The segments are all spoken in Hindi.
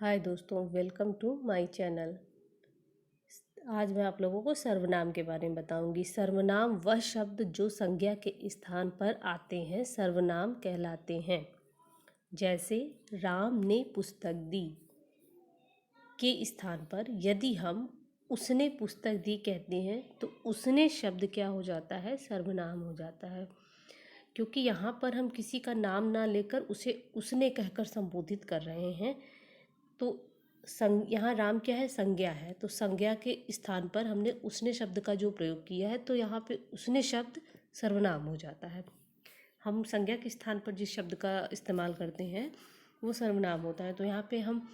हाय दोस्तों, वेलकम टू माय चैनल। आज मैं आप लोगों को सर्वनाम के बारे में बताऊंगी। सर्वनाम वह शब्द जो संज्ञा के स्थान पर आते हैं सर्वनाम कहलाते हैं। जैसे राम ने पुस्तक दी के स्थान पर यदि हम उसने पुस्तक दी कहते हैं तो उसने शब्द क्या हो जाता है? सर्वनाम हो जाता है। क्योंकि यहाँ पर हम किसी का नाम ना लेकर उसे उसने कहकर संबोधित कर रहे हैं। तो यहाँ राम क्या है? संज्ञा है। तो संज्ञा के स्थान पर हमने उसने शब्द का जो प्रयोग किया है तो यहाँ पे उसने शब्द सर्वनाम हो जाता है। हम संज्ञा के स्थान पर जिस शब्द का इस्तेमाल करते हैं वो सर्वनाम होता है। तो यहाँ पे हम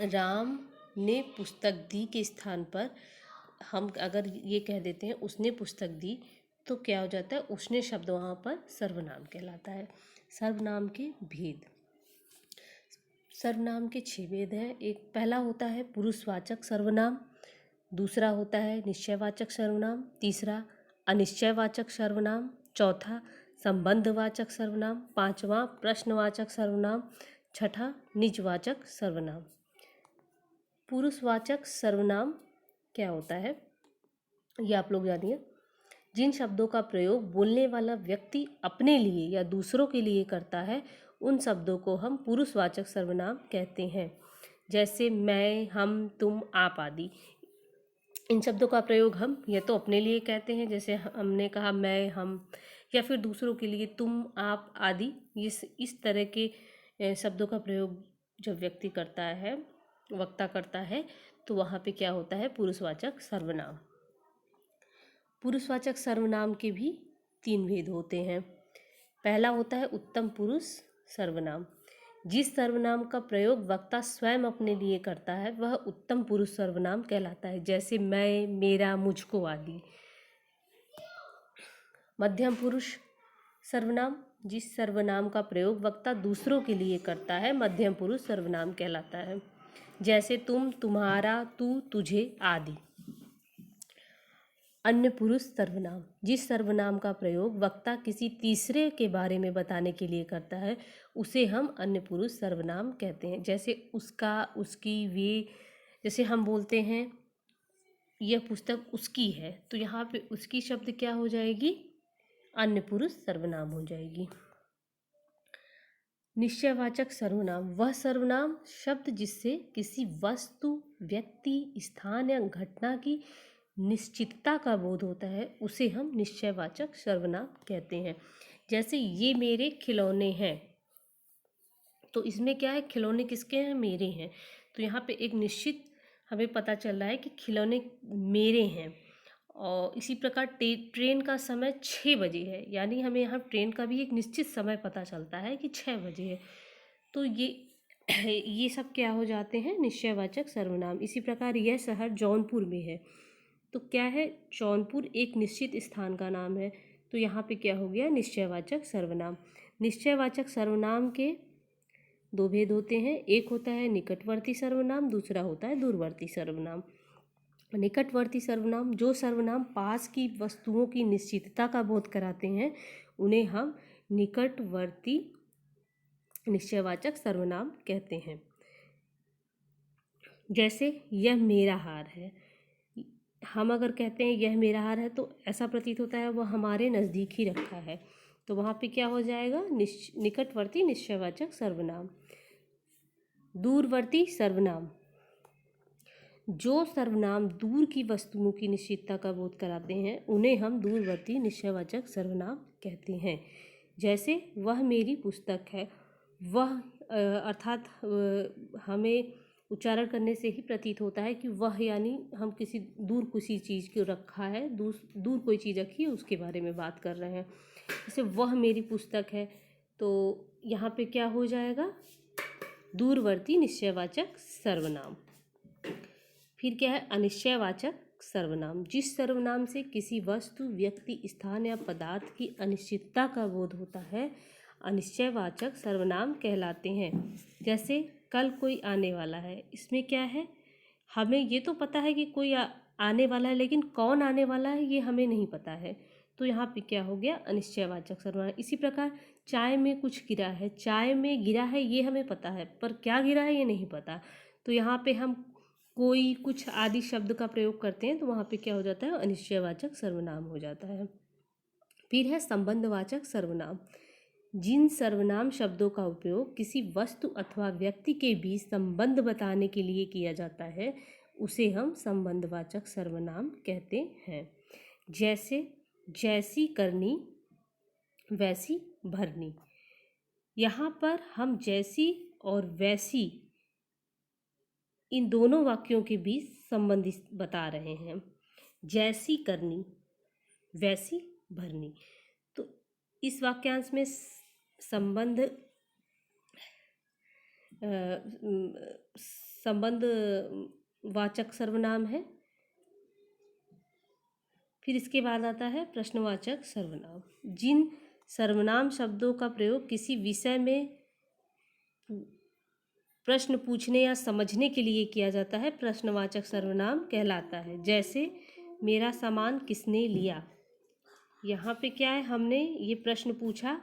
राम ने पुस्तक दी के स्थान पर हम अगर ये कह देते हैं उसने पुस्तक दी तो क्या हो जाता है? उसने शब्द वहाँ पर सर्वनाम कहलाता है। सर्वनाम के भेद। सर्वनाम के 6 भेद हैं। एक पहला होता है पुरुषवाचक सर्वनाम, दूसरा होता है निश्चयवाचक सर्वनाम, तीसरा अनिश्चयवाचक सर्वनाम, चौथा संबंधवाचक सर्वनाम, पांचवा प्रश्नवाचक सर्वनाम, छठा निजवाचक सर्वनाम। पुरुषवाचक सर्वनाम क्या होता है ये आप लोग जानिए। जिन शब्दों का प्रयोग बोलने वाला व्यक्ति अपने लिए या दूसरों के लिए करता है उन शब्दों को हम पुरुषवाचक सर्वनाम कहते हैं। जैसे मैं, हम, तुम, आप आदि। इन शब्दों का प्रयोग हम या तो अपने लिए कहते हैं, जैसे हमने कहा मैं, हम, या फिर दूसरों के लिए तुम, आप आदि। इस तरह के शब्दों का प्रयोग जब व्यक्ति करता है, वक्ता करता है, तो वहाँ पे क्या होता है? पुरुषवाचक सर्वनाम। पुरुषवाचक सर्वनाम के भी 3 भेद होते हैं। पहला होता है उत्तम पुरुष सर्वनाम। जिस सर्वनाम का प्रयोग वक्ता स्वयं अपने लिए करता है वह उत्तम पुरुष सर्वनाम कहलाता है। जैसे मैं, मेरा, मुझको आदि। मध्यम पुरुष सर्वनाम। जिस सर्वनाम का प्रयोग वक्ता दूसरों के लिए करता है मध्यम पुरुष सर्वनाम कहलाता है। जैसे तुम, तुम्हारा, तू, तुझे आदि। अन्य पुरुष सर्वनाम। जिस सर्वनाम का प्रयोग वक्ता किसी तीसरे के बारे में बताने के लिए करता है उसे हम अन्य पुरुष सर्वनाम कहते हैं। जैसे उसका, उसकी, वे। जैसे हम बोलते हैं यह पुस्तक उसकी है तो यहाँ पे उसकी शब्द क्या हो जाएगी? अन्य पुरुष सर्वनाम हो जाएगी। निश्चयवाचक सर्वनाम वह सर्वनाम शब्द जिससे किसी वस्तु, व्यक्ति, स्थान या घटना की निश्चितता का बोध होता है उसे हम निश्चयवाचक सर्वनाम कहते हैं। जैसे ये मेरे खिलौने हैं, तो इसमें क्या है? खिलौने किसके हैं? मेरे हैं। तो यहाँ पे एक निश्चित हमें पता चल रहा है कि खिलौने मेरे हैं। और इसी प्रकार ट्रेन का समय 6 बजे है, यानी हमें यहाँ ट्रेन का भी एक निश्चित समय पता चलता है कि 6 बजे है। तो ये सब क्या हो जाते हैं? निश्चयवाचक सर्वनाम। इसी प्रकार यह शहर जौनपुर में है, तो क्या है? जौनपुर एक निश्चित स्थान का नाम है, तो यहाँ पे क्या हो गया? निश्चयवाचक सर्वनाम। निश्चयवाचक सर्वनाम के 2 भेद होते हैं। एक होता है निकटवर्ती सर्वनाम, दूसरा होता है दूरवर्ती सर्वनाम। निकटवर्ती सर्वनाम जो सर्वनाम पास की वस्तुओं की निश्चितता का बोध कराते हैं उन्हें हम निकटवर्ती निश्चयवाचक सर्वनाम कहते हैं। जैसे यह मेरा हार है। हम अगर कहते हैं यह मेरा हार है तो ऐसा प्रतीत होता है वह हमारे नज़दीक ही रखा है, तो वहाँ पे क्या हो जाएगा? निकटवर्ती निश्चयवाचक सर्वनाम। दूरवर्ती सर्वनाम जो सर्वनाम दूर की वस्तुओं की निश्चितता का बोध कराते हैं उन्हें हम दूरवर्ती निश्चयवाचक सर्वनाम कहते हैं। जैसे वह मेरी पुस्तक है। वह अर्थात हमें उच्चारण करने से ही प्रतीत होता है कि वह यानी हम किसी चीज़ को रखा है, दूर कोई चीज़ रखी है उसके बारे में बात कर रहे हैं। जैसे वह मेरी पुस्तक है, तो यहाँ पे क्या हो जाएगा? दूरवर्ती निश्चयवाचक सर्वनाम। फिर क्या है? अनिश्चयवाचक सर्वनाम। जिस सर्वनाम से किसी वस्तु, व्यक्ति, स्थान या पदार्थ की अनिश्चितता का बोध होता है अनिश्चयवाचक सर्वनाम कहलाते हैं। जैसे कल कोई आने वाला है, इसमें क्या है? हमें ये तो पता है कि कोई आने वाला है, लेकिन कौन आने वाला है ये हमें नहीं पता है, तो यहाँ पे क्या हो गया? अनिश्चयवाचक सर्वनाम। इसी प्रकार चाय में कुछ गिरा है, चाय में गिरा है ये हमें पता है, पर क्या गिरा है ये नहीं पता। तो यहाँ पे हम कोई कुछ आदि शब्द का प्रयोग करते हैं तो वहाँ पे क्या हो जाता है, अनिश्चयवाचक सर्वनाम हो जाता है। फिर है संबंधवाचक सर्वनाम। जिन सर्वनाम शब्दों का उपयोग किसी वस्तु अथवा व्यक्ति के बीच संबंध बताने के लिए किया जाता है उसे हम संबंधवाचक सर्वनाम कहते हैं। जैसे जैसी करनी वैसी भरनी। यहाँ पर हम जैसी और वैसी इन दोनों वाक्यों के बीच संबंध बता रहे हैं। जैसी करनी वैसी भरनी, तो इस वाक्यांश में संबंध वाचक सर्वनाम है। फिर इसके बाद आता है प्रश्नवाचक सर्वनाम। जिन सर्वनाम शब्दों का प्रयोग किसी विषय में प्रश्न पूछने या समझने के लिए किया जाता है प्रश्नवाचक सर्वनाम कहलाता है। जैसे मेरा सामान किसने लिया। यहाँ पे क्या है, हमने ये प्रश्न पूछा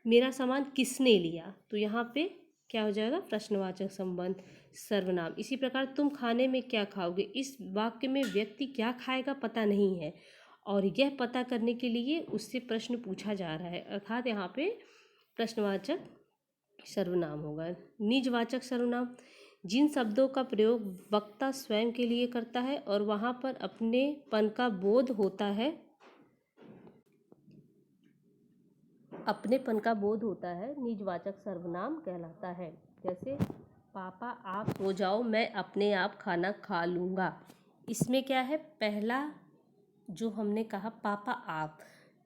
मेरा सामान किसने लिया, तो यहाँ पे क्या हो जाएगा, प्रश्नवाचक संबंध सर्वनाम। इसी प्रकार तुम खाने में क्या खाओगे, इस वाक्य में व्यक्ति क्या खाएगा पता नहीं है और यह पता करने के लिए उससे प्रश्न पूछा जा रहा है, अर्थात यहाँ पे प्रश्नवाचक सर्वनाम होगा। निजवाचक सर्वनाम। जिन शब्दों का प्रयोग वक्ता स्वयं के लिए करता है और वहाँ पर अपनेपन का बोध होता है, निजवाचक सर्वनाम कहलाता है। जैसे पापा आप सो जाओ, मैं अपने आप खाना खा लूँगा। इसमें क्या है, पहला जो हमने कहा पापा आप,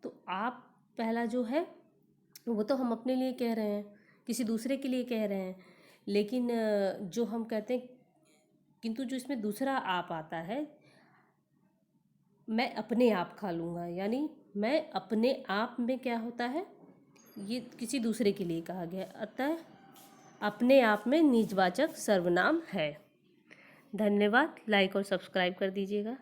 तो आप पहला जो है वो तो हम अपने लिए कह रहे हैं, किसी दूसरे के लिए कह रहे हैं, लेकिन जो हम कहते हैं, किंतु जो इसमें दूसरा आप आता है, मैं अपने आप खा लूँगा, यानी मैं अपने आप में क्या होता है, ये किसी दूसरे के लिए कहा गया, अतः अपने आप में निजवाचक सर्वनाम है। धन्यवाद। लाइक और सब्सक्राइब कर दीजिएगा।